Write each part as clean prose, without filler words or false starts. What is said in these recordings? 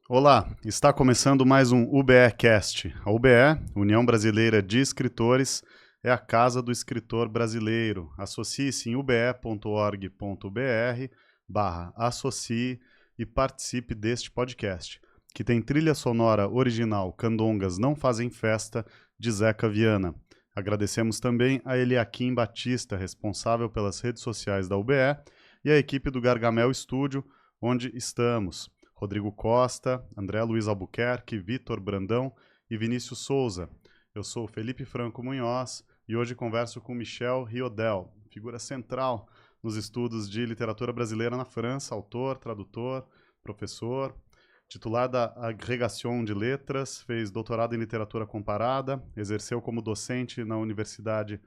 Olá, está começando mais um UBEcast. A UBE, União Brasileira de Escritores, é a casa do escritor brasileiro. Associe-se em ube.org.br/associe e participe deste podcast, que tem trilha sonora original Candongas Não Fazem Festa, de Zeca Viana. Agradecemos também a Eliakim Batista, responsável pelas redes sociais da UBE, e a equipe do Gargamel Estúdio, onde estamos. Rodrigo Costa, André Luiz Albuquerque, Vitor Brandão e Vinícius Souza. Eu sou Felipe Franco Munhoz e hoje converso com Michel Riodel, figura central nos estudos de literatura brasileira na França, autor, tradutor, professor, titular da Agrégation de Letras, fez doutorado em literatura comparada, exerceu como docente na Universidade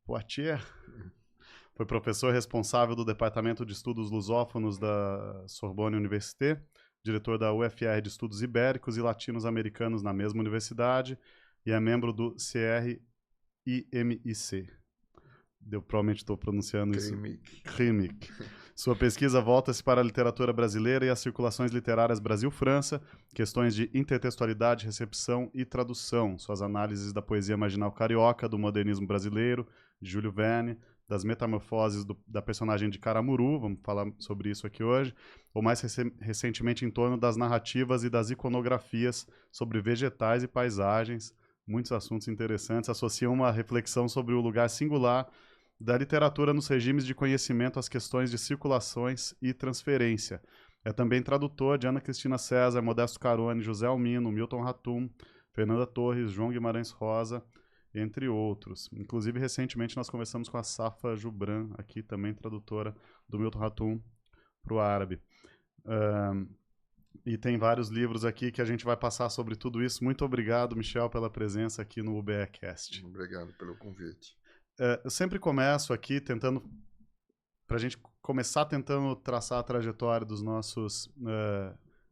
Poitiers, foi professor responsável do Departamento de Estudos Lusófonos da Sorbonne Université, diretor da UFR de Estudos Ibéricos e Latinos-Americanos na mesma universidade e é membro do CRIMIC. Eu provavelmente estou pronunciando isso. CRIMIC. Sua pesquisa volta-se para a literatura brasileira e as circulações literárias Brasil-França, questões de intertextualidade, recepção e tradução. Suas análises da poesia marginal carioca, do modernismo brasileiro, de Júlio Verne, das metamorfoses da personagem de Caramuru, vamos falar sobre isso aqui hoje, ou mais recentemente em torno das narrativas e das iconografias sobre vegetais e paisagens. Muitos assuntos interessantes associam uma reflexão sobre o lugar singular da literatura nos regimes de conhecimento às questões de circulações e transferência. É também tradutor de Ana Cristina César, Modesto Carone, José Almino, Milton Ratum, Fernanda Torres, João Guimarães Rosa, entre outros. Inclusive, recentemente nós conversamos com a Safa Jubran, aqui também tradutora do Milton Ratum para o árabe. E tem vários livros aqui que a gente vai passar sobre tudo isso. Muito obrigado, Michel, pela presença aqui no UBEcast. Obrigado pelo convite. Eu sempre começo aqui tentando, para a gente começar tentando traçar a trajetória dos nossos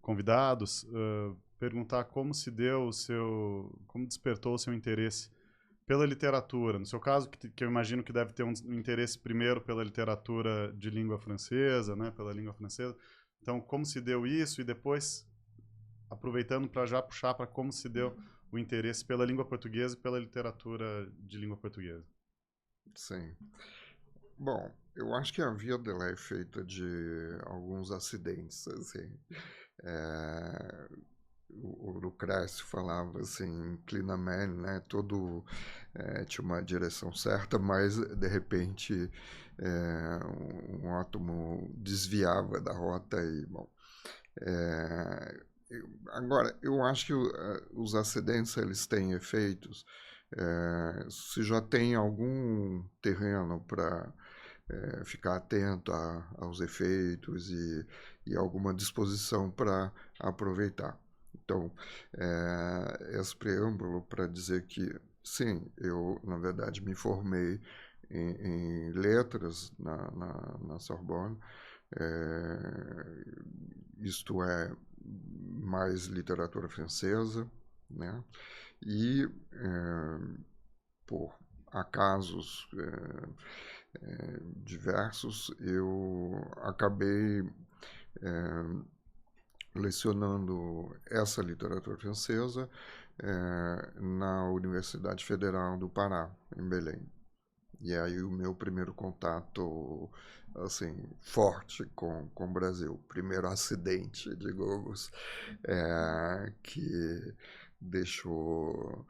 convidados, perguntar como se deu o seu, como despertou o seu interesse pela literatura. No seu caso, que eu imagino que deve ter um interesse primeiro pela literatura de língua francesa, né, pela língua francesa. Então, como se deu isso e depois, aproveitando para já puxar para como se deu o interesse pela língua portuguesa e pela literatura de língua portuguesa. Sim. Bom, eu acho que a vida ela é feita de alguns acidentes, assim. É, o Lucrécio falava assim, Clinamen, né? Todo tinha uma direção certa, mas de repente um átomo desviava da rota e, bom, agora, eu acho que os acidentes eles têm efeitos. Se já tem algum terreno para ficar atento aos efeitos e alguma disposição para aproveitar. Então, esse preâmbulo para dizer que, sim, eu, na verdade, me formei em letras na Sorbonne, isto é, mais literatura francesa, né? E por acasos diversos, eu acabei lecionando essa literatura francesa na Universidade Federal do Pará, em Belém. E aí o meu primeiro contato assim forte com o Brasil, primeiro acidente, digamos, que deixou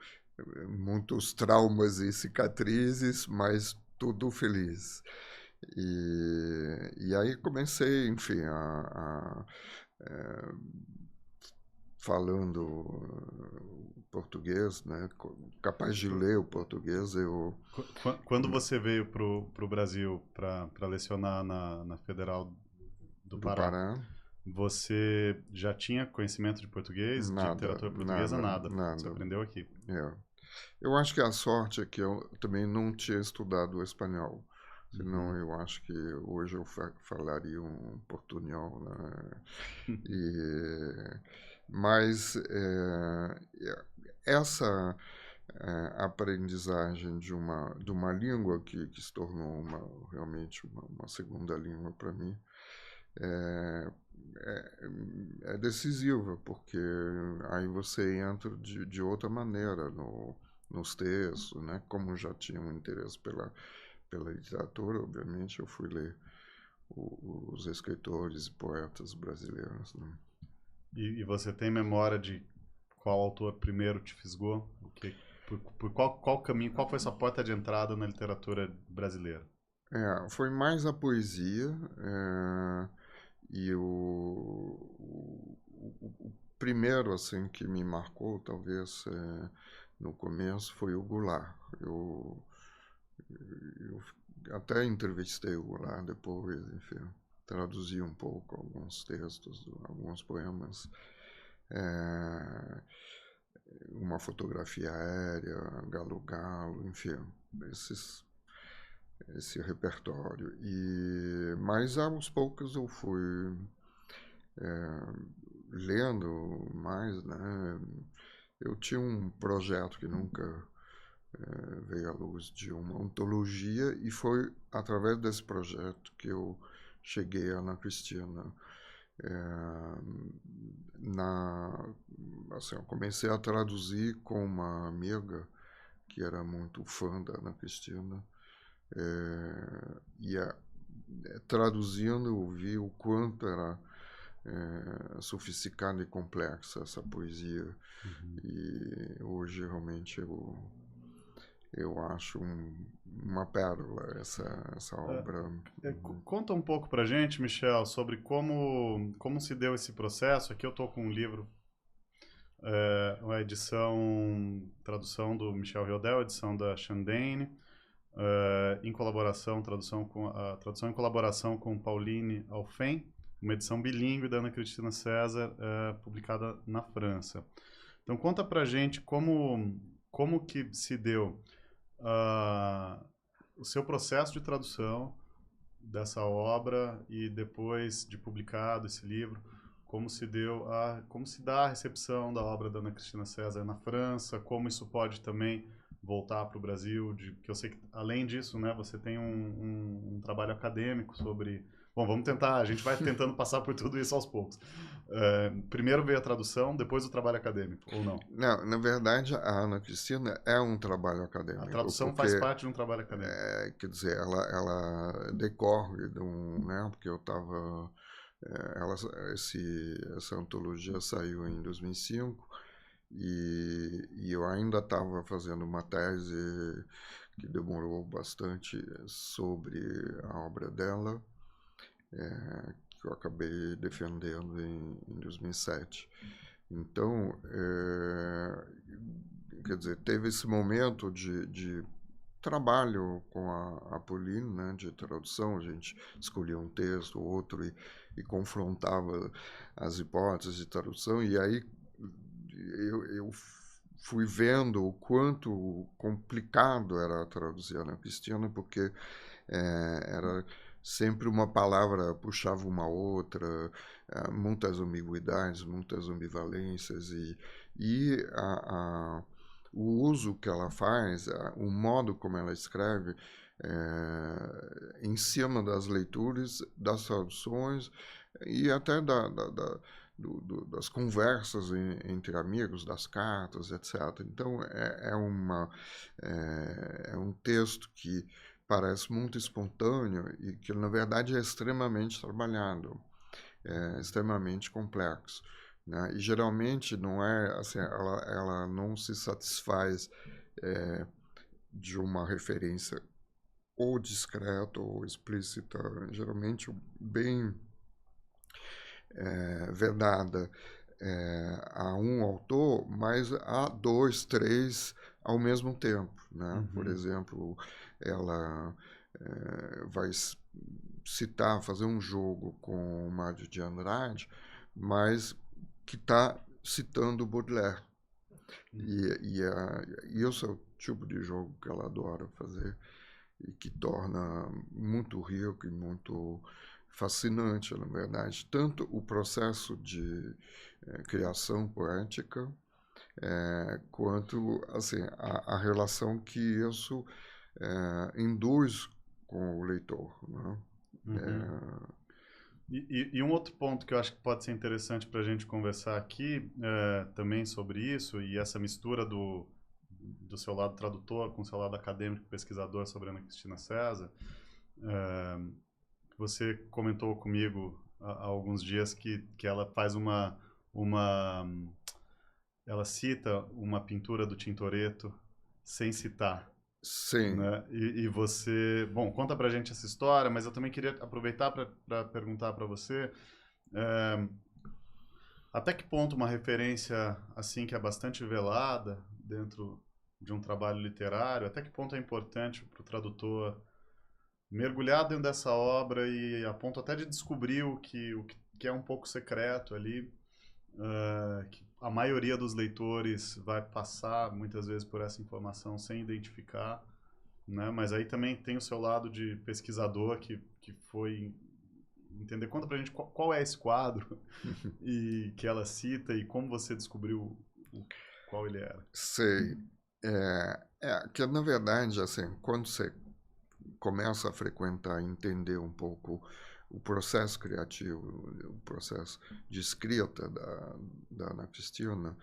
muitos traumas e cicatrizes, mas tudo feliz. E aí comecei, enfim, é, falando português, né? Capaz de ler o português, eu... Quando você veio para o Brasil para lecionar na Federal do Do Pará, Pará, você já tinha conhecimento de português, de nada, literatura portuguesa? nada, Nada. Você nada. aprendeu aqui. Eu acho que a sorte é que eu também não tinha estudado o espanhol. Senão eu acho que hoje eu falaria um portunhol, né? E, mas essa aprendizagem de uma língua que se tornou realmente uma segunda língua para mim, é decisiva, porque aí você entra de outra maneira nos textos, né? Como já tinha um interesse pela literatura, obviamente, eu fui ler os escritores e poetas brasileiros, né? E você tem memória de qual autor primeiro te fisgou? Por qual caminho, qual foi sua porta de entrada na literatura brasileira? Foi mais a poesia, e o primeiro assim que me marcou, talvez no começo, foi o Goulart. Eu até entrevistei o Goulart depois, enfim, traduzi um pouco alguns textos, alguns poemas, uma fotografia aérea, Galo Galo, enfim, esse repertório. Mas aos poucos eu fui lendo mais, né? Eu tinha um projeto que nunca veio à luz, de uma antologia, e foi através desse projeto que eu cheguei à Ana Cristina. Assim, eu comecei a traduzir com uma amiga que era muito fã da Ana Cristina, e traduzindo eu vi o quanto era sofisticada e complexa essa poesia. E hoje realmente eu acho uma pérola essa obra. Conta um pouco pra gente, Michel, sobre como se deu esse processo. Aqui eu tô com um livro, uma tradução do Michel Riodel, edição da Chandane, em colaboração, tradução em colaboração com Pauline Alphen, uma edição bilíngue da Ana Cristina César, publicada na França. Então conta pra gente como que se deu o seu processo de tradução dessa obra e depois de publicado esse livro, como se dá a recepção da obra da Ana Cristina César na França, como isso pode também voltar para o Brasil, que eu sei que além disso, né, você tem um trabalho acadêmico sobre. Bom, a gente vai tentando passar por tudo isso aos poucos. Primeiro veio a tradução, depois o trabalho acadêmico, ou não? Não, na verdade, a Ana Cristina é um trabalho acadêmico. A tradução porque, faz parte de um trabalho acadêmico. Quer dizer, ela decorre né, porque eu estava... essa antologia saiu em 2005 e eu ainda estava fazendo uma tese que demorou bastante sobre a obra dela, que eu acabei defendendo em 2007. Então, quer dizer, teve esse momento de trabalho com a Pauline, né, de tradução. A gente escolhia um texto, outro, e confrontava as hipóteses de tradução, e aí eu fui vendo o quanto complicado era traduzir a Ana Cristina, porque era sempre uma palavra puxava uma outra, muitas ambiguidades, muitas ambivalências, e o uso que ela faz, o modo como ela escreve, em cima das leituras, das traduções e até das conversas entre amigos, das cartas, etc. Então, é um texto que parece muito espontâneo e que, na verdade, é extremamente trabalhado, extremamente complexo, né? E geralmente não é assim, ela não se satisfaz de uma referência ou discreta ou explícita, geralmente bem vedada a um autor, mas a dois, três ao mesmo tempo, né? Uhum. Por exemplo, ela vai citar, fazer um jogo com o Mário de Andrade, mas que está citando Baudelaire. E esse é o tipo de jogo que ela adora fazer e que torna muito rico e muito fascinante, na verdade, tanto o processo de criação poética, quanto assim, a relação que isso induz com o leitor, né? E um outro ponto que eu acho que pode ser interessante para a gente conversar aqui também sobre isso, e essa mistura do seu lado tradutor com o seu lado acadêmico, pesquisador sobre Ana Cristina César, você comentou comigo há alguns dias que ela faz uma ela cita uma pintura do Tintoretto sem citar, Sim, né? E você, bom, conta pra gente essa história, mas eu também queria aproveitar para perguntar para você, é, até que ponto uma referência assim que é bastante velada dentro de um trabalho literário, até que ponto é importante para o tradutor mergulhar dentro dessa obra e a ponto até de descobrir o que é um pouco secreto ali, que a maioria dos leitores vai passar muitas vezes por essa informação sem identificar, né? Mas aí também tem o seu lado de pesquisador que foi entender. Conta pra gente qual é esse quadro e que ela cita e como você descobriu qual ele era. sei. Que na verdade, assim, quando você começa a frequentar e entender um pouco o processo criativo, o processo de escrita da Ana Cristina,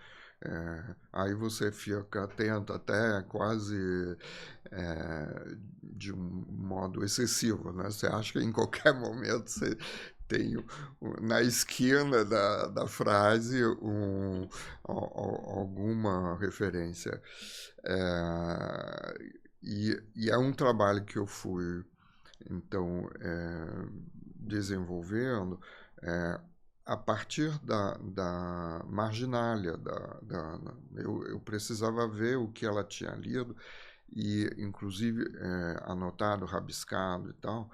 aí você fica atento até quase de um modo excessivo, né? Você acha que em qualquer momento você tem na esquina da frase alguma referência. E é um trabalho que eu fui, então, desenvolvendo a partir da marginalia. Eu precisava ver o que ela tinha lido e, inclusive, anotado, rabiscado e tal,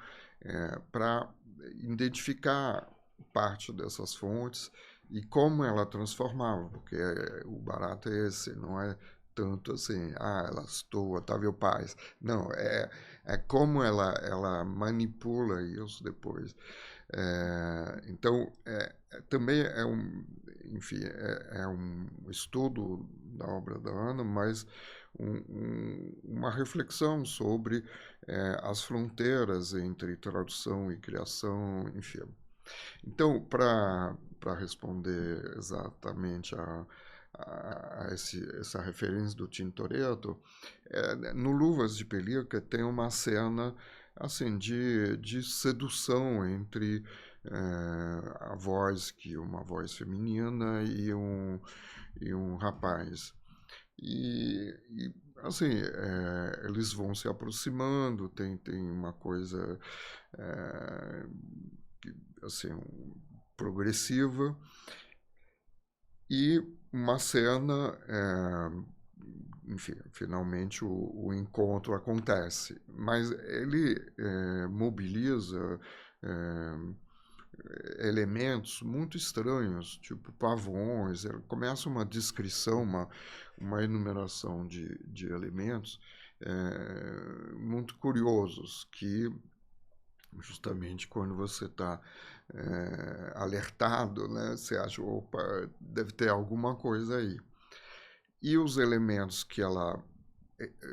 para identificar parte dessas fontes e como ela transformava, porque o barato é esse, não é tanto assim, ela citou Otávio Paz. Não, é como ela manipula isso depois. Então, também enfim, é um estudo da obra da Ana, mas uma reflexão sobre as fronteiras entre tradução e criação, enfim. Então, para responder exatamente essa referência do Tintoretto, no Luvas de Pelica tem uma cena assim de sedução entre a voz, uma voz feminina e um rapaz. E assim, eles vão se aproximando, tem uma coisa é, assim, progressiva, e uma cena, enfim, finalmente o encontro acontece, mas ele mobiliza elementos muito estranhos, tipo pavões. Começa uma descrição, uma enumeração de elementos muito curiosos que justamente quando você está alertado, né, você acha, opa, deve ter alguma coisa aí. E os elementos que ela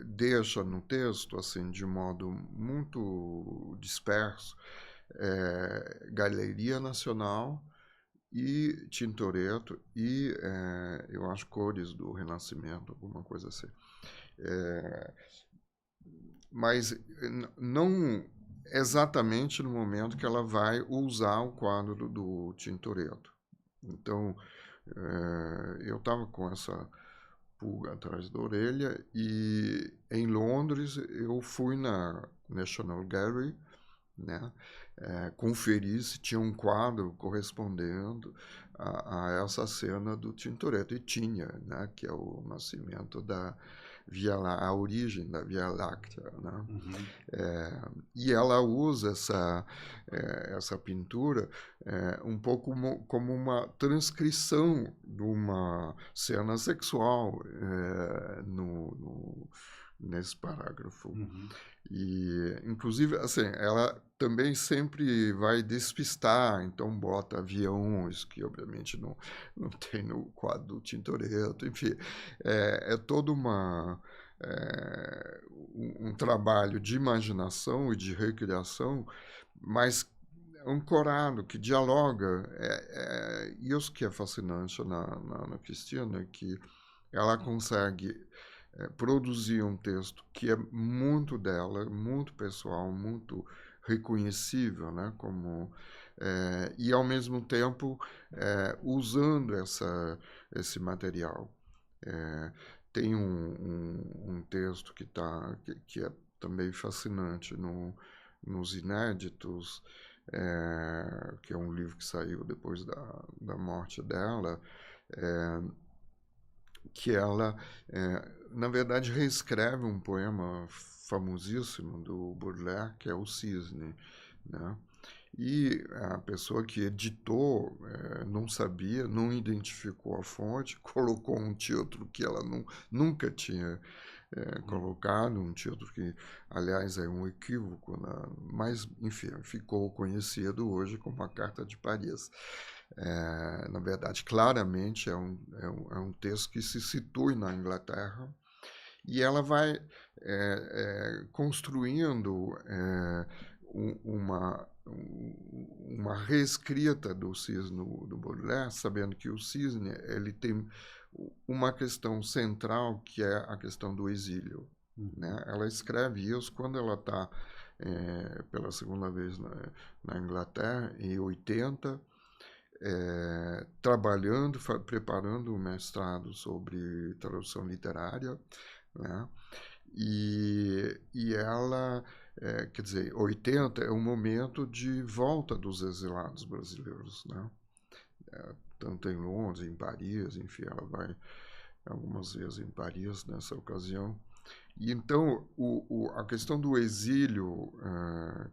deixa no texto, assim, de modo muito disperso, Galeria Nacional e Tintoretto e, eu acho, cores do Renascimento, alguma coisa assim. Mas não exatamente no momento que ela vai usar o quadro do Tintoretto. Então, eu estava com essa pulga atrás da orelha e em Londres eu fui na National Gallery, né, conferir se tinha um quadro correspondendo a essa cena do Tintoretto, e tinha, né, que é o nascimento da a origem da Via Láctea, né? Uhum. E ela usa essa pintura um pouco como uma transcrição de uma cena sexual nesse parágrafo. Uhum. E, inclusive, assim, ela também sempre vai despistar, então bota aviões, que obviamente não tem no quadro do Tintoretto, enfim, é todo um trabalho de imaginação e de recriação, mas ancorado, que dialoga. Isso que é fascinante na Cristina, que ela consegue produzir um texto que é muito dela, muito pessoal, muito reconhecível, né? E ao mesmo tempo usando esse material. Tem um texto que é também fascinante nos Inéditos, que é um livro que saiu depois da morte dela, que ela, na verdade, reescreve um poema famosíssimo do Baudelaire, que é O Cisne, né? E a pessoa que editou não sabia, não identificou a fonte, colocou um título que ela nunca tinha colocado, um título que, aliás, é um equívoco, né? Mas, enfim, ficou conhecido hoje como a Carta de Paris. Na verdade, claramente é um texto que se situa na Inglaterra, e ela vai construindo uma reescrita do Cisne do Baudelaire, sabendo que o Cisne ele tem uma questão central, que é a questão do exílio. Né? Ela escreve isso quando ela está pela segunda vez na Inglaterra, em 80, trabalhando, preparando um mestrado sobre tradução literária, né? E ela, quer dizer, 80 é um momento de volta dos exilados brasileiros, né? Tanto em Londres, em Paris, enfim, ela vai algumas vezes em Paris nessa ocasião. E então a questão do exílio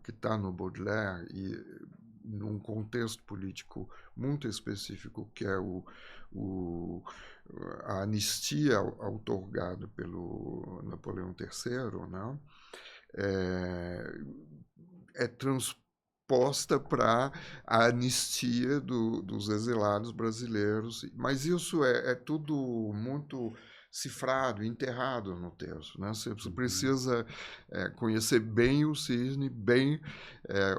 que está no Baudelaire e num contexto político muito específico, que é a anistia outorgada pelo Napoleão III, né? É transposta para a anistia dos exilados brasileiros. Mas isso é tudo muito cifrado, enterrado no texto. Né? Você precisa conhecer bem o Cisne, bem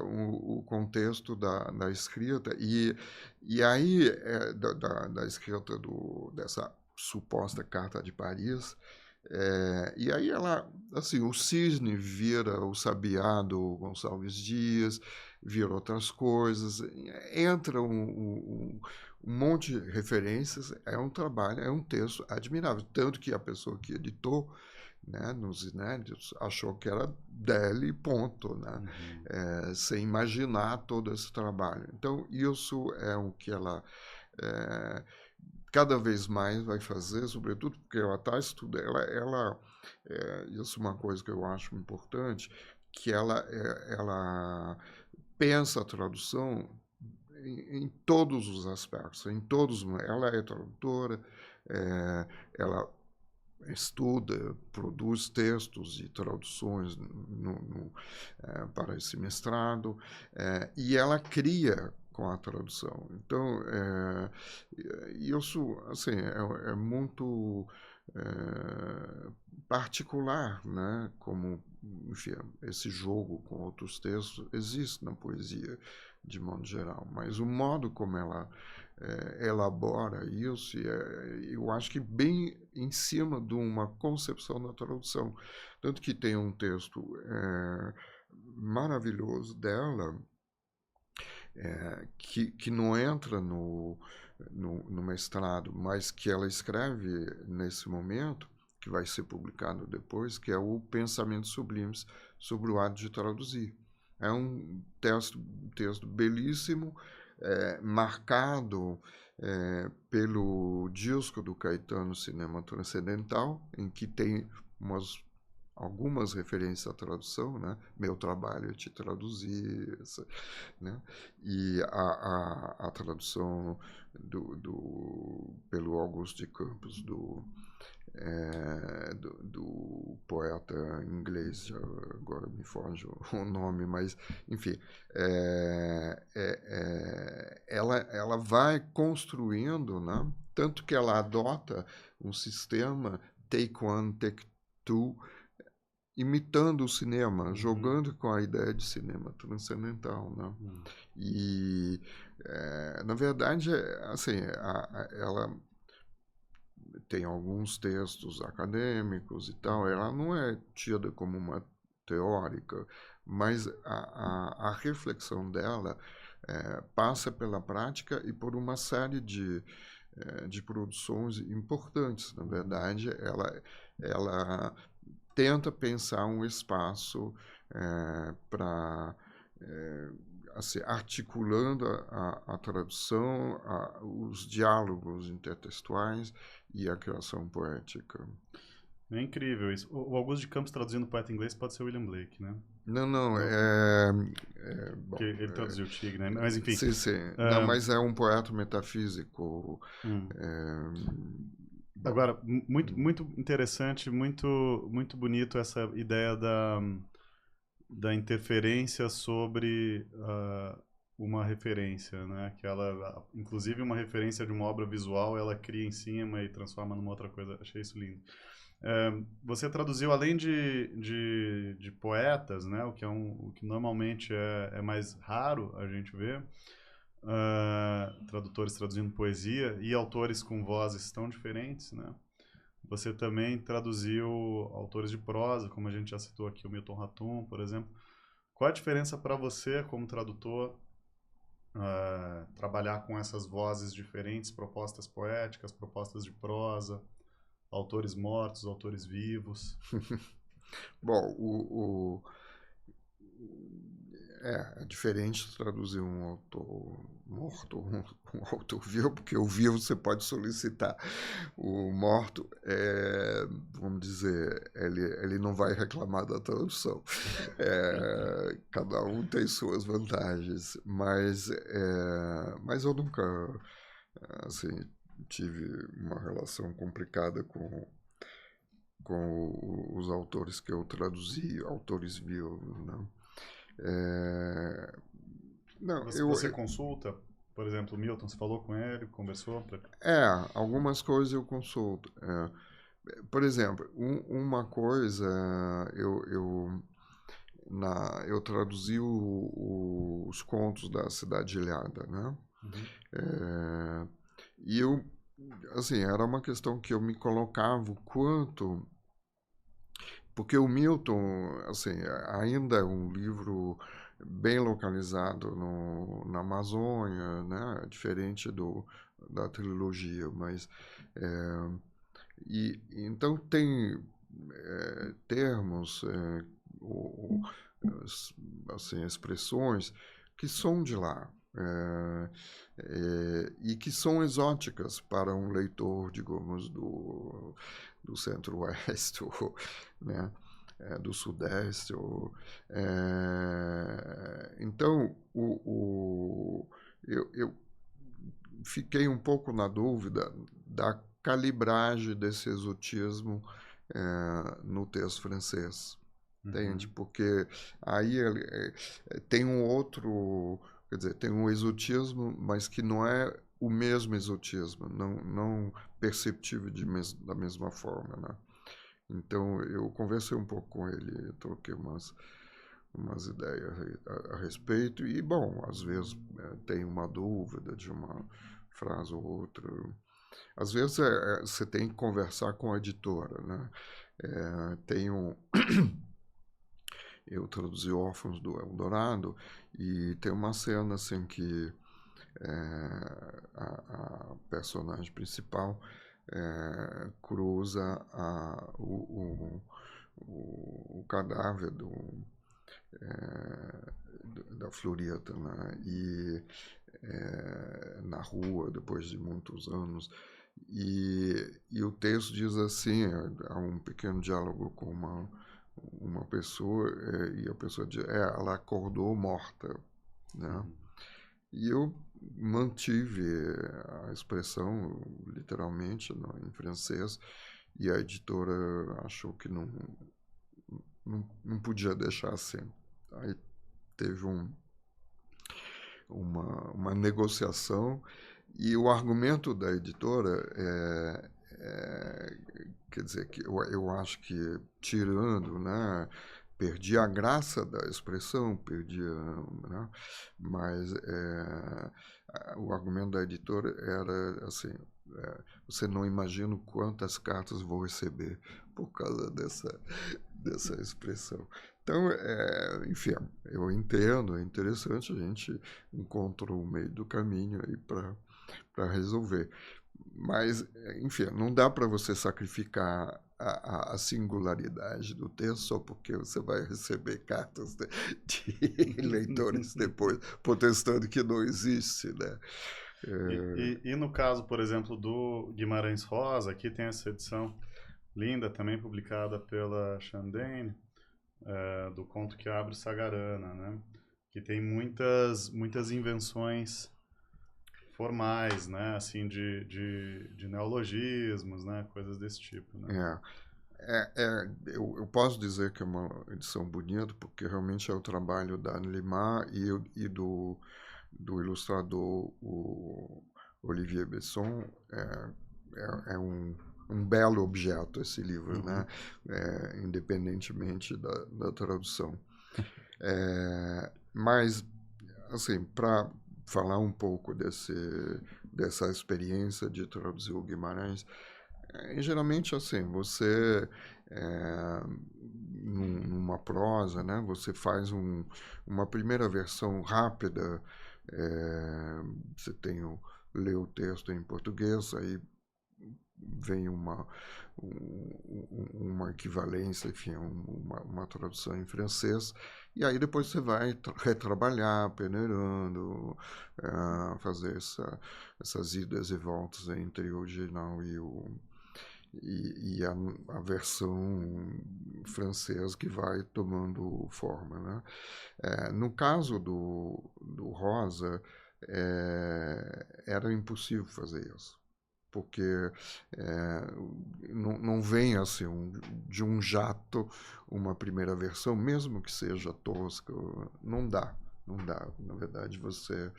o contexto da escrita, e aí da escrita dessa suposta Carta de Paris. E aí assim, o Cisne vira o Sabiá do Gonçalves Dias, vira outras coisas, entra um monte de referências, é um trabalho, é um texto admirável, tanto que a pessoa que editou, né, nos Inéditos, achou que era dele, ponto, né? Sem imaginar todo esse trabalho. Então, isso é o que ela cada vez mais vai fazer, sobretudo porque ela está estudando, isso é uma coisa que eu acho importante, que ela pensa a tradução em todos os aspectos, ela é tradutora, ela estuda, produz textos e traduções para esse mestrado, e ela cria com a tradução. Então, isso assim, é muito particular, né? Como, enfim, esse jogo com outros textos existe na poesia de modo geral, mas o modo como ela elabora isso, eu acho que bem em cima de uma concepção da tradução. Tanto que tem um texto maravilhoso dela, que não entra no mestrado, mas que ela escreve nesse momento, que vai ser publicado depois, que é o Pensamentos Sublimes sobre o ato de traduzir. É um texto belíssimo, marcado pelo disco do Caetano Cinema Transcendental, em que tem algumas referências à tradução, né? Meu trabalho é te traduzir, né? E a tradução pelo Augusto de Campos do poeta inglês, agora me foge o nome, mas, enfim, ela vai construindo, né? Tanto que ela adota um sistema take one, take two, imitando o cinema, jogando com a ideia de cinema transcendental, né? E, na verdade, assim, ela tem alguns textos acadêmicos e tal, ela não é tida como uma teórica, mas a reflexão dela passa pela prática e por uma série de produções importantes. Na verdade, ela tenta pensar um espaço para assim, articulando a tradução, os diálogos intertextuais e a criação poética. É incrível isso. O Augusto de Campos traduzindo poeta inglês pode ser William Blake, né? Não, Porque bom, ele traduziu o Tigre, né? Mas enfim. sim, sim. Não, mas é um poeta metafísico. Hum. Bom, Agora, muito interessante, muito bonito essa ideia da interferência sobre uma referência, né? Que ela, inclusive uma referência de uma obra visual, ela cria em cima e transforma numa outra coisa. Achei isso lindo. Você traduziu além de poetas, né? O que normalmente é mais raro a gente ver. Tradutores traduzindo poesia e autores com vozes tão diferentes, né? Você também traduziu autores de prosa, como a gente já citou aqui, o Milton Ratum, por exemplo. Qual a diferença para você, como tradutor, trabalhar com essas vozes diferentes, propostas poéticas, propostas de prosa, autores mortos, autores vivos? bom, é diferente traduzir um autor morto ou um autor vivo, porque o vivo você pode solicitar. O morto, vamos dizer, ele não vai reclamar da tradução. Cada um tem suas vantagens, mas eu nunca, assim, tive uma relação complicada com os autores que eu traduzi, autores vivos, né? Não, Você consulta, por exemplo, o Milton, você falou com ele, conversou? algumas coisas eu consulto. Por exemplo, uma coisa, eu traduzi os contos da Cidade Ilhada, né? E eu, assim, era uma questão que eu me colocava o quanto... Porque o Milton, assim, ainda é um livro bem localizado na Amazônia, né? Diferente da trilogia, mas... então tem termos, assim, expressões que são de lá. E que são exóticas para um leitor, digamos, do Centro-Oeste, né? Do Sudeste. Então, eu fiquei um pouco na dúvida da calibragem desse exotismo no texto francês. Entende? Porque aí tem um outro, quer dizer, tem um exotismo, mas que não é o mesmo exotismo, não perceptível da mesma forma, né? Então eu conversei um pouco com ele, troquei umas ideias a respeito e, bom, às vezes tem uma dúvida de uma frase ou outra. Às vezes você tem que conversar com a editora, né? Eu traduzi Órfãos do Eldorado e tem uma cena assim que a personagem principal cruza o cadáver da Florieta, né? E na rua depois de muitos anos e o texto diz assim, há um pequeno diálogo com uma pessoa e a pessoa diz, ela acordou morta, né? E eu mantive a expressão literalmente, né, em francês, e a editora achou que não podia deixar assim. Aí teve uma negociação e o argumento da editora quer dizer, que eu acho que tirando, né, perdi a graça da expressão, né, mas o argumento da editora era assim, você não imagina quantas cartas vou receber por causa dessa expressão. Então, enfim, eu entendo, é interessante, a gente encontrou o meio do caminho aí para resolver. Mas, enfim, não dá para você sacrificar a singularidade do texto só porque você vai receber cartas de leitores depois protestando que não existe, né? E no caso, por exemplo, do Guimarães Rosa, aqui tem essa edição linda, também publicada pela Chandane, do Conto que Abre Sagarana, né? Que tem muitas invenções formais, né? Assim, de neologismos, né? Coisas desse tipo, né? Eu posso dizer que é uma edição bonita, porque realmente é o trabalho da Anne Limar e do ilustrador o Olivier Besson. É um belo objeto esse livro, né? Independentemente da tradução. Mas, assim, para falar um pouco dessa experiência de traduzir o Guimarães, geralmente, assim, você, numa prosa, né, você faz uma primeira versão rápida, você lê o texto em português, aí vem uma equivalência, enfim, uma tradução em francês, e aí depois você vai retrabalhar, peneirando, fazer essas idas e voltas entre o original e a versão francesa que vai tomando forma, né? No caso do Rosa, era impossível fazer isso, porque não vem assim de um jato uma primeira versão, mesmo que seja tosca, não dá. Não dá. Na verdade, você,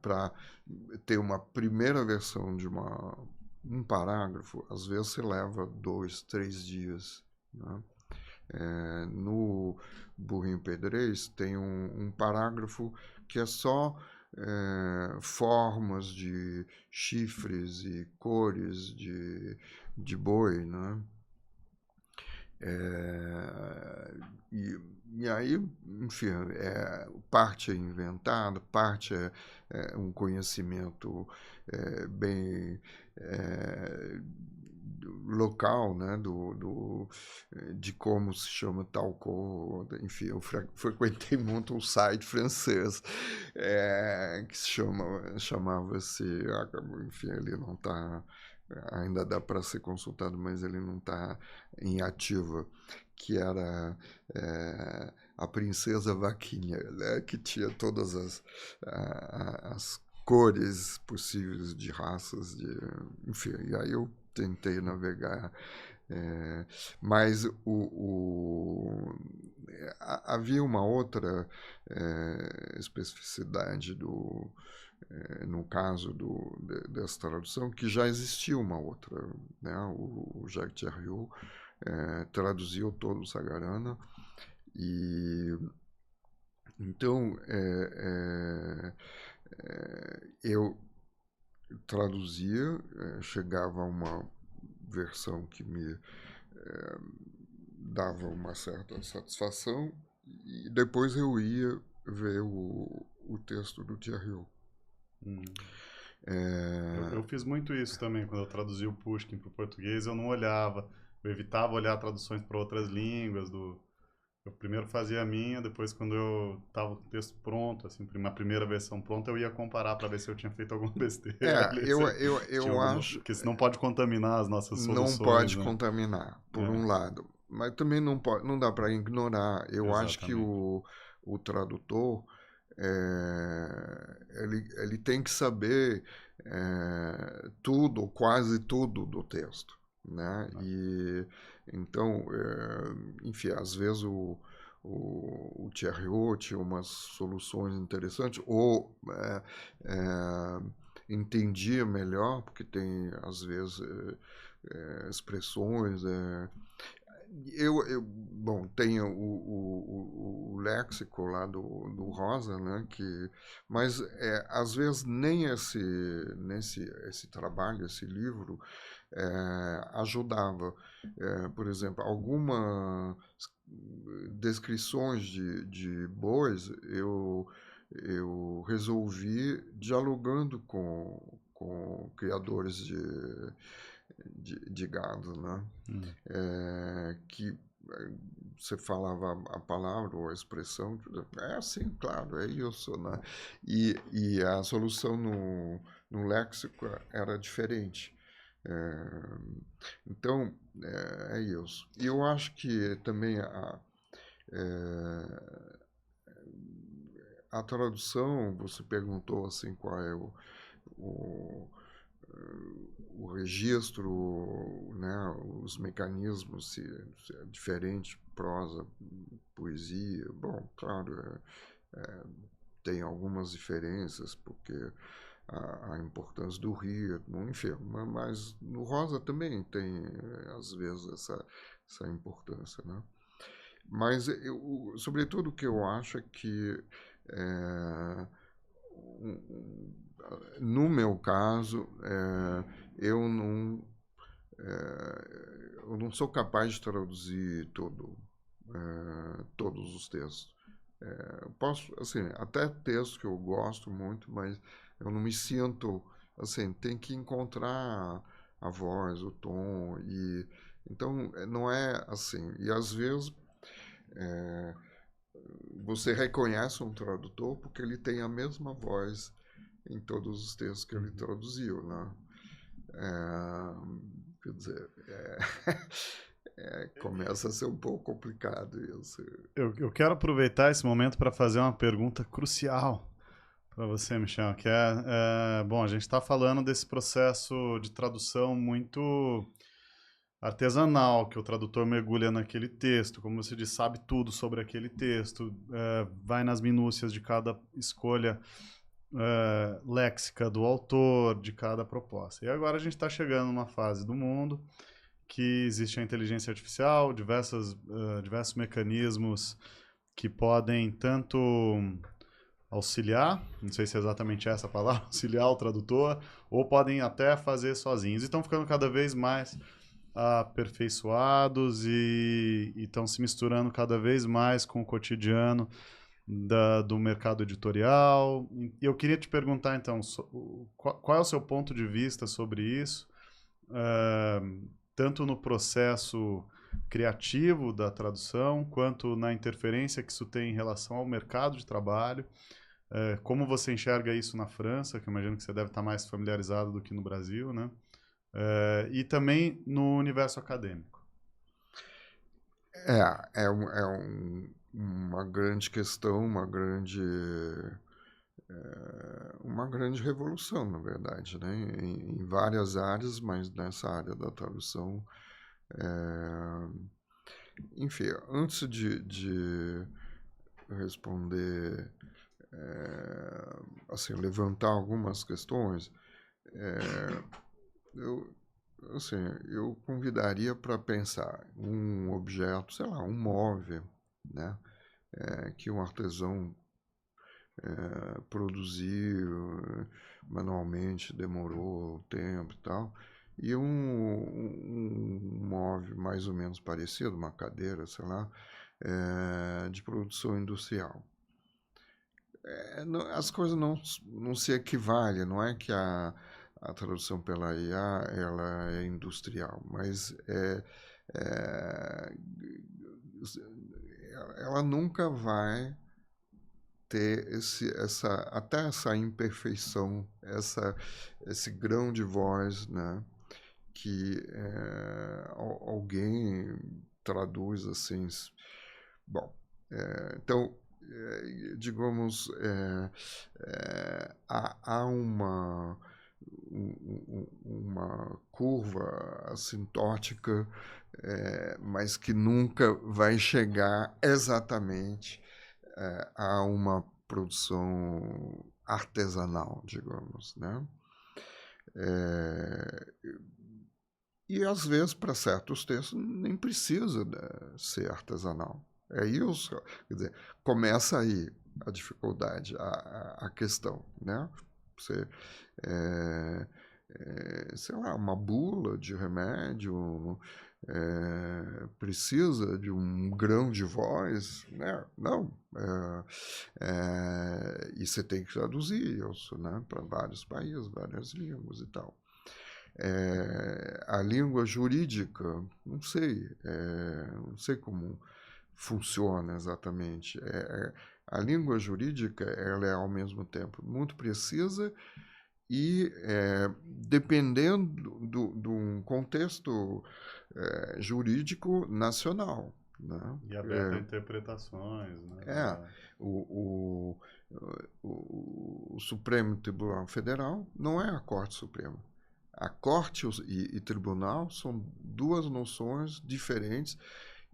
para ter uma primeira versão de um parágrafo, às vezes você leva 2, 3 dias, né? No Burrinho Pedrez tem um parágrafo que é só formas de chifres e cores de boi, né? E aí, enfim, parte é inventado, parte é um conhecimento bem local, né, de como se chama tal cor. Enfim, eu frequentei muito um site francês que chamava-se, enfim, ele não está, ainda dá para ser consultado, mas ele não está em ativa, que era a Princesa Vaquinha, né, que tinha todas as cores possíveis de raças, enfim, e aí eu tentei navegar, mas havia uma outra especificidade no caso dessa tradução, que já existia uma outra, né? O Jacques Thériault traduziu todo o Sagarana, e então eu traduzia, chegava a uma versão que me dava uma certa satisfação, e depois eu ia ver o texto do Thériault. Eu fiz muito isso também, quando eu traduzi o Pushkin para o português, eu não olhava, eu evitava olhar traduções para outras línguas. Eu primeiro fazia a minha, depois quando eu tava com o texto pronto, assim, uma primeira versão pronta, eu ia comparar para ver se eu tinha feito alguma besteira, tinha Eu alguma, acho porque senão pode contaminar as nossas não soluções, pode né? contaminar, por um lado, mas também não dá para ignorar. Eu acho que Exatamente. o tradutor ele tem que saber tudo, ou quase tudo do texto, né? E então, enfim, às vezes o Thériault tinha umas soluções interessantes, ou entendia melhor, porque tem, às vezes, expressões. Bom, tem o léxico lá do Rosa, né? Mas às vezes nem esse trabalho, esse livro, ajudava. Por exemplo, algumas descrições de bois eu resolvi dialogando com criadores de gado, né? Que você falava a palavra ou a expressão, é assim, claro, é isso, né? E a solução no léxico era diferente. Então, é isso. E eu acho que também a tradução, você perguntou assim qual é o, o registro, né, os mecanismos, se é diferente, prosa, poesia. Bom, claro, tem algumas diferenças, porque a importância do ritmo, enfim, mas no Rosa também tem, às vezes, essa importância, né? Mas, sobretudo, o que eu acho é que, no meu caso, eu não sou capaz de traduzir todos os textos. Eu posso, assim, até textos que eu gosto muito, mas eu não me sinto, assim, tem que encontrar a voz, o tom, então não é assim. E às vezes você reconhece um tradutor porque ele tem a mesma voz em todos os textos que ele traduziu, né? Quer dizer, começa a ser um pouco complicado isso. Eu quero aproveitar esse momento para fazer uma pergunta crucial para você, Michel, que bom, a gente está falando desse processo de tradução muito artesanal, que o tradutor mergulha naquele texto, como você disse, sabe tudo sobre aquele texto, vai nas minúcias de cada escolha léxica do autor, de cada proposta. E agora a gente está chegando numa fase do mundo que existe a inteligência artificial, diversos mecanismos que podem tanto auxiliar, não sei se é exatamente essa a palavra, auxiliar o tradutor, ou podem até fazer sozinhos. E estão ficando cada vez mais aperfeiçoados e estão se misturando cada vez mais com o cotidiano do mercado editorial. E eu queria te perguntar, então, qual é o seu ponto de vista sobre isso, tanto no processo criativo da tradução, quanto na interferência que isso tem em relação ao mercado de trabalho. Como você enxerga isso na França, que eu imagino que você deve estar mais familiarizado do que no Brasil, né? E também no universo acadêmico. Uma grande questão, uma grande revolução, na verdade, né? Em várias áreas, mas nessa área da tradução. Enfim, antes de responder, assim, levantar algumas questões, eu convidaria para pensar um objeto, sei lá, um móvel, né? Que um artesão produziu manualmente, demorou tempo e tal, e um móvel mais ou menos parecido, uma cadeira, sei lá, de produção industrial. As coisas não se equivalem, não é que a tradução pela IA ela é industrial, mas ela nunca vai ter até essa imperfeição, esse grão de voz, né, que alguém traduz assim. Bom, então, digamos, há uma curva assintótica, mas que nunca vai chegar exatamente a uma produção artesanal, digamos, né? É, e, às vezes, para certos textos, nem precisa, né, ser artesanal. É isso, quer dizer, começa aí a dificuldade, a questão, né? Você, sei lá, uma bula de remédio precisa de um grão de voz, né? Não, e você tem que traduzir isso, né, para vários países, várias línguas e tal. A língua jurídica, não sei como funciona exatamente. A língua jurídica, ela é ao mesmo tempo muito precisa e, dependendo de um contexto jurídico nacional, né? E aberta a interpretações, né? É, o, o Supremo Tribunal Federal não é a Corte Suprema. A Corte e Tribunal são duas noções diferentes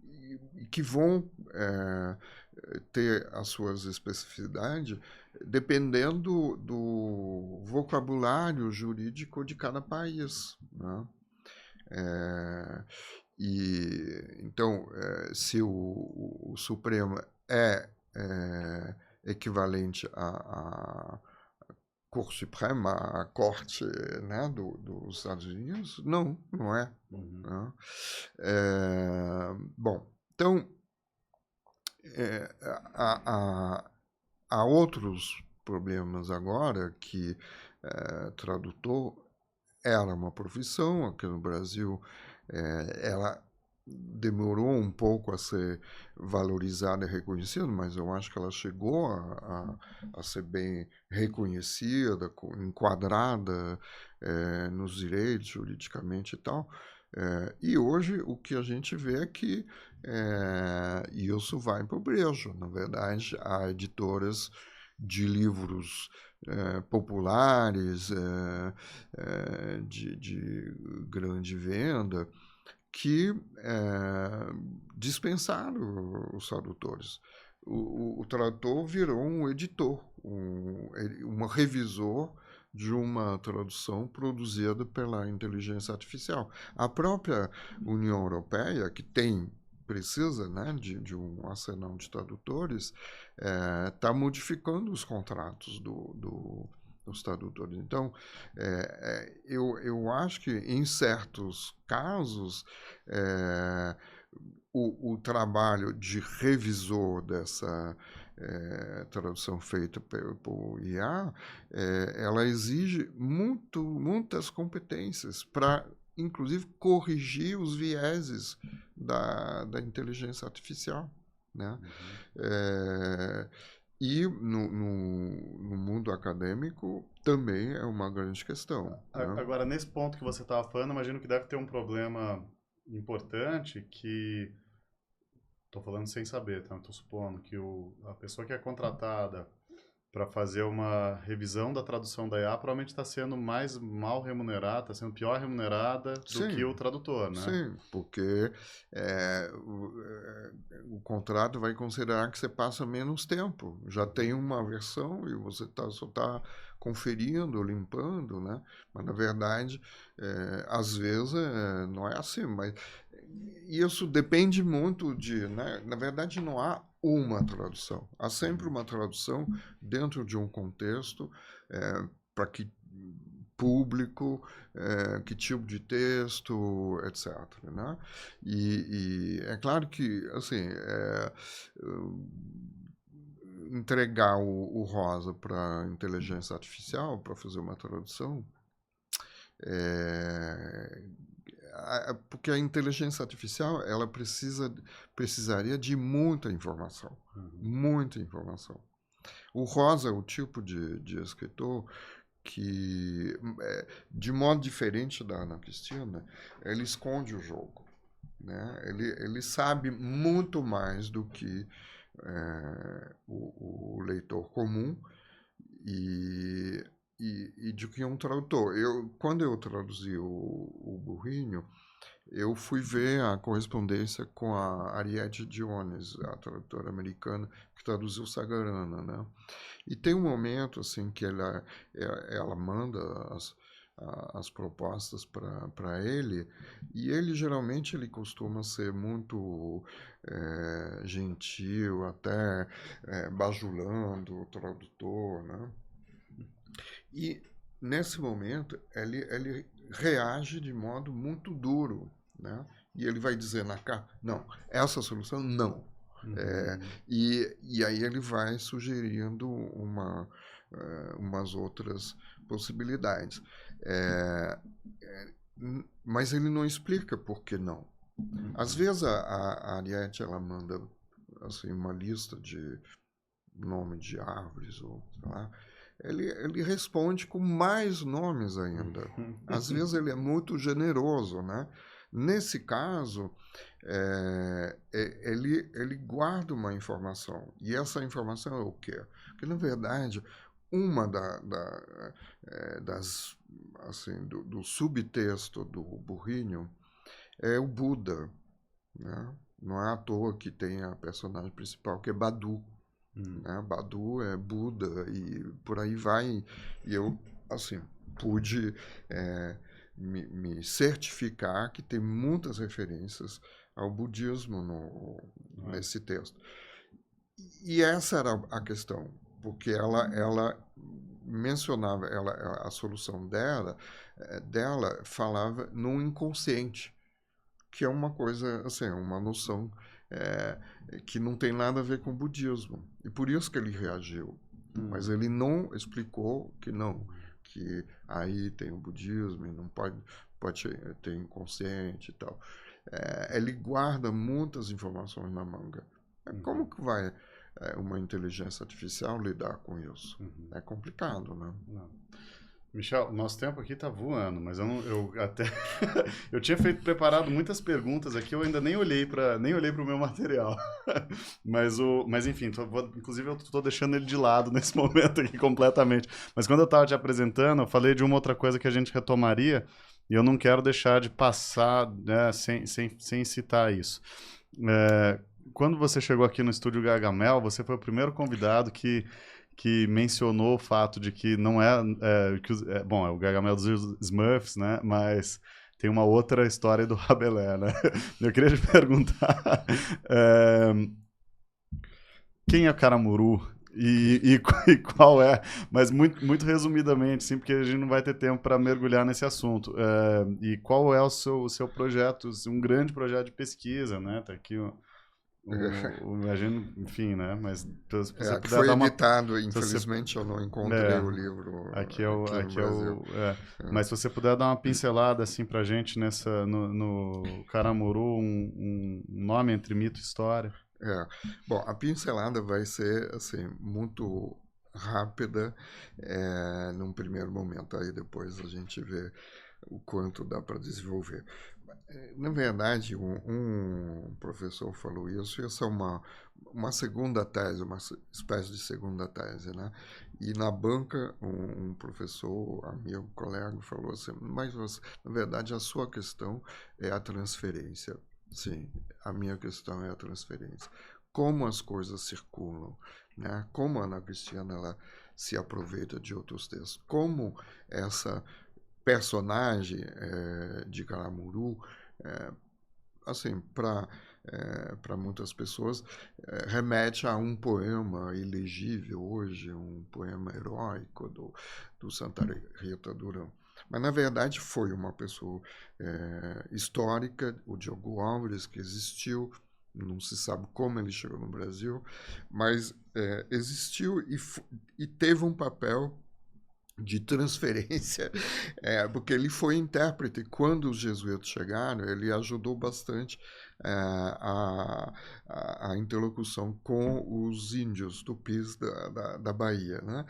e que vão ter as suas especificidades dependendo do vocabulário jurídico de cada país, né? Então, se o Supremo é equivalente à Cour Suprema, à Corte, né, dos Estados Unidos, não é. Uhum. Né? Bom, então, há outros problemas agora que tradutor era uma profissão aqui no Brasil. Ela demorou um pouco a ser valorizada e reconhecida, mas eu acho que ela chegou a ser bem reconhecida, enquadrada nos direitos, juridicamente e tal. E hoje o que a gente vê é que isso vai para o brejo. Na verdade, há editoras de livros populares, de grande venda, que dispensaram os tradutores. O tradutor virou um editor, um revisor de uma tradução produzida pela inteligência artificial. A própria União Europeia, que precisa, né, de um arsenal de tradutores, está modificando os contratos dos tradutores. Então, eu acho que, em certos casos, o trabalho de revisor dessa tradução feita por IA, ela exige muitas competências para, inclusive, corrigir os vieses da inteligência artificial, né? E no mundo acadêmico também é uma grande questão, né? Agora, nesse ponto que você estava falando, imagino que deve ter um problema importante que estou falando sem saber, tá? Estou supondo que a pessoa que é contratada para fazer uma revisão da tradução da IA provavelmente está sendo mais mal remunerada, está sendo pior remunerada do que Sim, o tradutor, né? sim, porque o contrato vai considerar que você passa menos tempo. Já tem uma versão e você só está conferindo, limpando, né? Mas, na verdade, às vezes não é assim. Mas isso depende muito né? Na verdade, não há uma tradução. Há sempre uma tradução dentro de um contexto para que público, que tipo de texto, etc. Né? E é claro que, assim, entregar o Rosa para a inteligência artificial para fazer uma tradução, porque a inteligência artificial ela precisaria de muita informação, muita informação. O Rosa é o tipo de escritor que, de modo diferente da Ana Cristina, ele esconde o jogo, né? Ele sabe muito mais do que o leitor comum e de que um tradutor. Quando eu traduzi o Burrinho, eu fui ver a correspondência com a Ariadne Dionis, a tradutora americana que traduziu Sagarana, né? E tem um momento assim que ela manda as propostas para ele, e ele geralmente ele costuma ser muito gentil, até bajulando o tradutor, né? E nesse momento ele reage de modo muito duro, né? E ele vai dizer na carta, não, essa solução não. E aí ele vai sugerindo umas outras possibilidades. Mas ele não explica por que não. Às vezes a Ariete ela manda assim, uma lista de nome de árvores, ou sei lá. Ele responde com mais nomes ainda. Às vezes ele é muito generoso, né? Nesse caso, ele guarda uma informação. E essa informação é o quê? Porque, na verdade, uma das assim, do subtexto do Burrinho é o Buda, né? Não é à toa que tem a personagem principal, que é Badu. Né? Badu é Buda e por aí vai. E eu, assim, pude me certificar que tem muitas referências ao budismo nesse texto. E essa era a questão, porque ela mencionava, a solução dela falava no inconsciente, que é uma coisa, assim, uma noção que não tem nada a ver com o budismo. E por isso que ele reagiu. Mas ele não explicou que não, que aí tem o budismo e não pode ter inconsciente e tal. Ele guarda muitas informações na manga. Como que vai uma inteligência artificial lidar com isso? É complicado, né? Não. Michel, nosso tempo aqui tá voando, mas eu até eu tinha preparado muitas perguntas aqui, eu ainda nem olhei para o meu material. Mas enfim, inclusive eu tô deixando ele de lado nesse momento aqui completamente. Mas quando eu estava te apresentando, eu falei de uma outra coisa que a gente retomaria e eu não quero deixar de passar, né, sem citar isso. Quando você chegou aqui no estúdio Gargamel, você foi o primeiro convidado que mencionou o fato de que não bom, é o Gargamel dos Smurfs, né? Mas tem uma outra história do Rabelais, né? Eu queria te perguntar quem é o Caramuru e qual é, mas muito resumidamente, sim, porque a gente não vai ter tempo para mergulhar nesse assunto. E qual é o seu projeto, um grande projeto de pesquisa, né? Tá aqui imagino, enfim, né? Mas se você puder que foi dar editado, infelizmente eu não encontrei o livro aqui no Brasil. Mas se você puder dar uma pincelada assim pra gente no Caramuru, um nome entre mito e história. Bom, a pincelada vai ser assim muito rápida num primeiro momento, aí depois a gente vê o quanto dá para desenvolver. Na verdade, um professor falou isso, e essa é uma segunda tese, uma espécie de segunda tese, né? E na banca, um professor, amigo, colega, falou assim, mas na verdade a sua questão é a transferência. Sim, a minha questão é a transferência. Como as coisas circulam, né? Como a Ana Cristina ela se aproveita de outros textos, como essa personagem de Caramuru, assim, para muitas pessoas, remete a um poema ilegível hoje, um poema heróico do Santa Rita Durão. Mas, na verdade, foi uma pessoa histórica, o Diogo Álvares, que existiu, não se sabe como ele chegou no Brasil, mas existiu e teve um papel de transferência, porque ele foi intérprete. Quando os jesuítas chegaram, ele ajudou bastante a interlocução com os índios tupis da Bahia, né?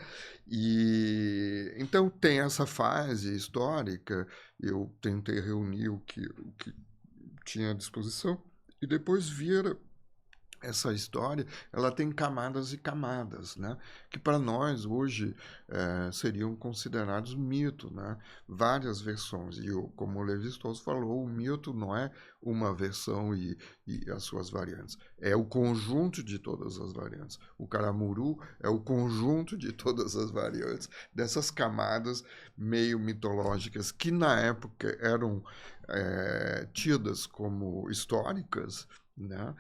E então tem essa fase histórica. Eu tentei reunir o que tinha à disposição e depois vira essa história, ela tem camadas e camadas, né? Que para nós hoje seriam considerados mito, né? Várias versões. E como o Lévi-Strauss falou, o mito não é uma versão e as suas variantes. É o conjunto de todas as variantes. O Caramuru é o conjunto de todas as variantes dessas camadas meio mitológicas que na época eram tidas como históricas, né?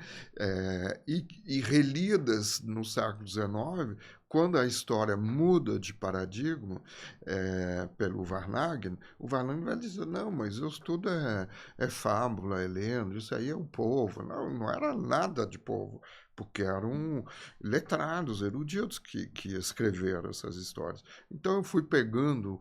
E relidas no século XIX, quando a história muda de paradigma pelo Varnhagen, o Varnhagen vai dizer, não, mas isso tudo é fábula, é lenda, isso aí é o povo. Não, não era nada de povo, porque eram letrados, eruditos que escreveram essas histórias. Então eu fui pegando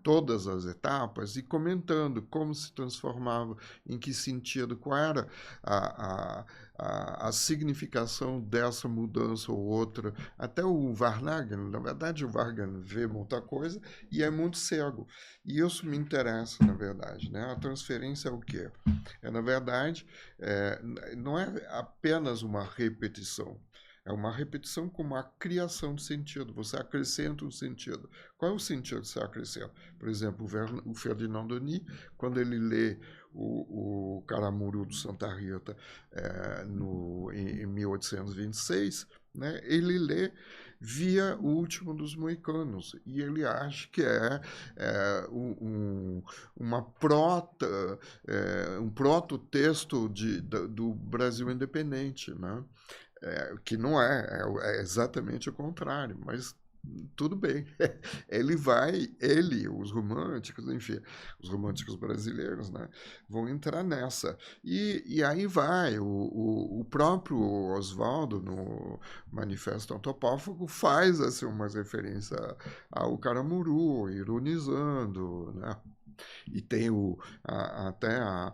todas as etapas e comentando como se transformava, em que sentido, qual era a, a significação dessa mudança ou outra. Até o Varnhagen, na verdade, o Varnhagen vê muita coisa e é muito cego. E isso me interessa, na verdade. Né? A transferência é o quê? Na verdade, não é apenas uma repetição. É uma repetição com uma criação de sentido. Você acrescenta um sentido. Qual é o sentido que você acrescenta? Por exemplo, o Ferdinand Denis, quando ele lê o Caramuru do Santa Rita em 1826, né, ele lê via O Último dos Moicanos e ele acha que uma um proto-texto do Brasil independente, né? Que não é exatamente o contrário, mas tudo bem. Os românticos, enfim, os românticos brasileiros, né, vão entrar nessa. E aí vai, o próprio Oswaldo, no Manifesto Antropófago, faz assim, umas referências ao Caramuru, ironizando, né? E tem até a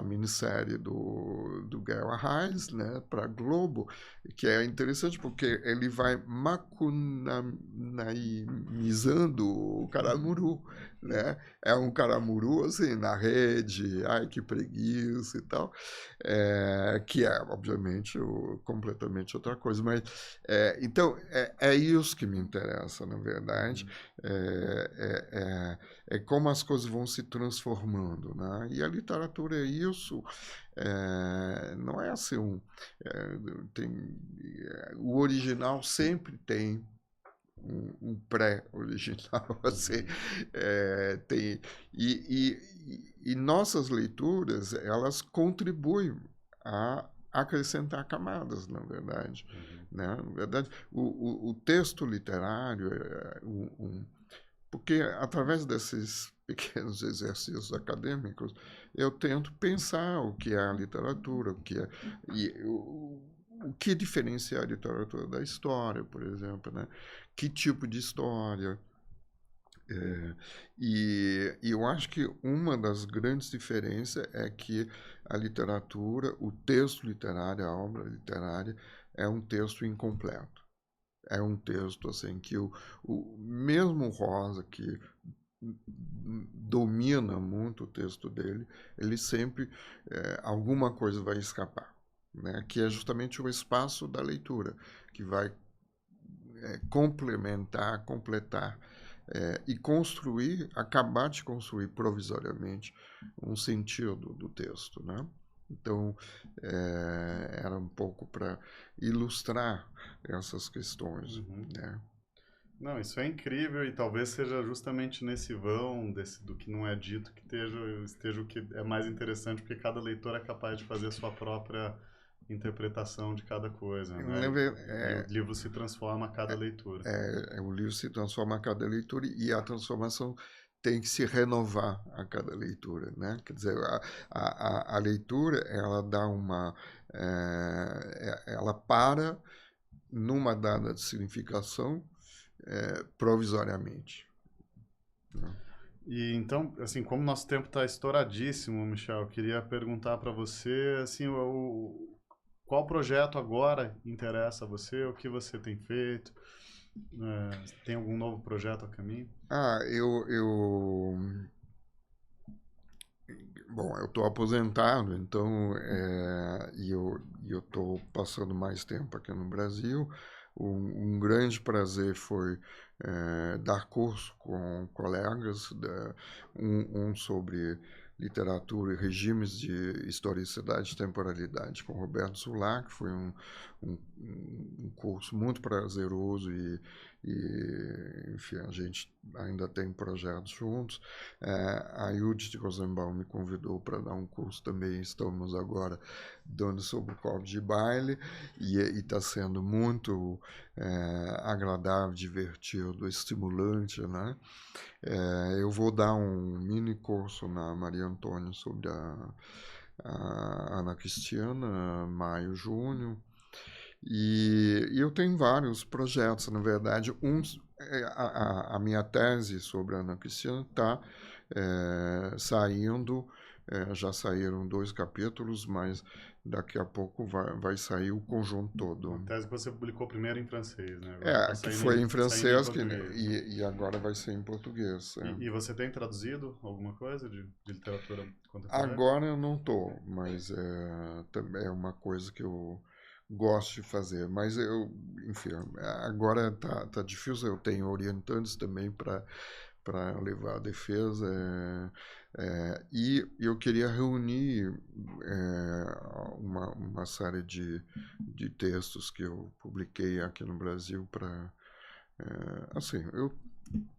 minissérie do Guerra Reis, né, para Globo, que é interessante porque ele vai macunamizando o Caramuru, né? É um Caramuru assim na rede, ai que preguiça e tal, que é obviamente completamente outra coisa, mas então é isso que me interessa, na verdade. É como as coisas vão se transformando, né? E a literatura é isso. Não é assim o original sempre tem um pré-original, assim, tem e nossas leituras elas contribuem a acrescentar camadas, na verdade, né? Na verdade, o texto literário porque através desses pequenos exercícios acadêmicos eu tento pensar o que é a literatura, o que é o que diferencia a literatura da história, por exemplo, né? Que tipo de história? E eu acho que uma das grandes diferenças é que a literatura, o texto literário, a obra literária, é um texto incompleto. É um texto assim que o mesmo Rosa, que domina muito o texto dele, ele sempre alguma coisa vai escapar, né? Que é justamente o espaço da leitura, que vai complementar, completar e construir, acabar de construir provisoriamente um sentido do texto, né? Então, era um pouco para ilustrar essas questões, né? Não, isso é incrível e talvez seja justamente nesse vão do que não é dito que esteja o que é mais interessante, porque cada leitor é capaz de fazer a sua própria interpretação de cada coisa, né? E o livro se transforma a cada leitura. O livro se transforma a cada leitura e a transformação tem que se renovar a cada leitura, né? Quer dizer, a leitura ela dá ela para numa dada significação provisoriamente. Né? E então, assim, como nosso tempo está estouradíssimo, Michel, eu queria perguntar para você, assim, qual projeto agora interessa a você, o que você tem feito, tem algum novo projeto a caminho? Bom, eu estou aposentado, então, e eu estou passando mais tempo aqui no Brasil. Um grande prazer foi dar curso com colegas, um sobre literatura e regimes de historicidade e temporalidade com Roberto Sulac, que foi um curso muito prazeroso enfim, a gente ainda tem projetos juntos. A Judith Rosenbaum me convidou para dar um curso também, estamos agora dando sobre o corpo de baile, e está sendo muito agradável, divertido, estimulante, né? Eu vou dar um mini curso na Maria Antônia sobre a Ana Cristiana, maio, junho. E eu tenho vários projetos, na verdade. A minha tese sobre a Ana Cristiana está saindo, já saíram 2 capítulos, mas daqui a pouco vai sair o conjunto todo. A tese que você publicou primeiro em francês, né? Agora tá Que saindo foi em saindo em francês português. e agora vai ser em português. E você tem traduzido alguma coisa de literatura contemporânea? Agora eu não estou, mas também é uma coisa que eu gosto de fazer. Mas enfim, agora tá difícil. Eu tenho orientantes também para levar a defesa. E eu queria reunir uma série de textos que eu publiquei aqui no Brasil para. Assim,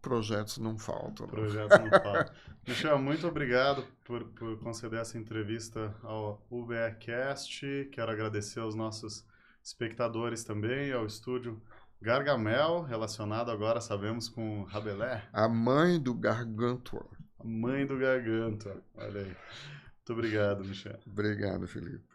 projetos não faltam. Projetos não faltam. Michel, muito obrigado por conceder essa entrevista ao UBEcast. Quero agradecer aos nossos espectadores também, ao estúdio Gargamel, relacionado agora, sabemos, com Rabelais. A mãe do Gargantua. A mãe do Gargantua. Olha aí. Muito obrigado, Michel. Obrigado, Felipe.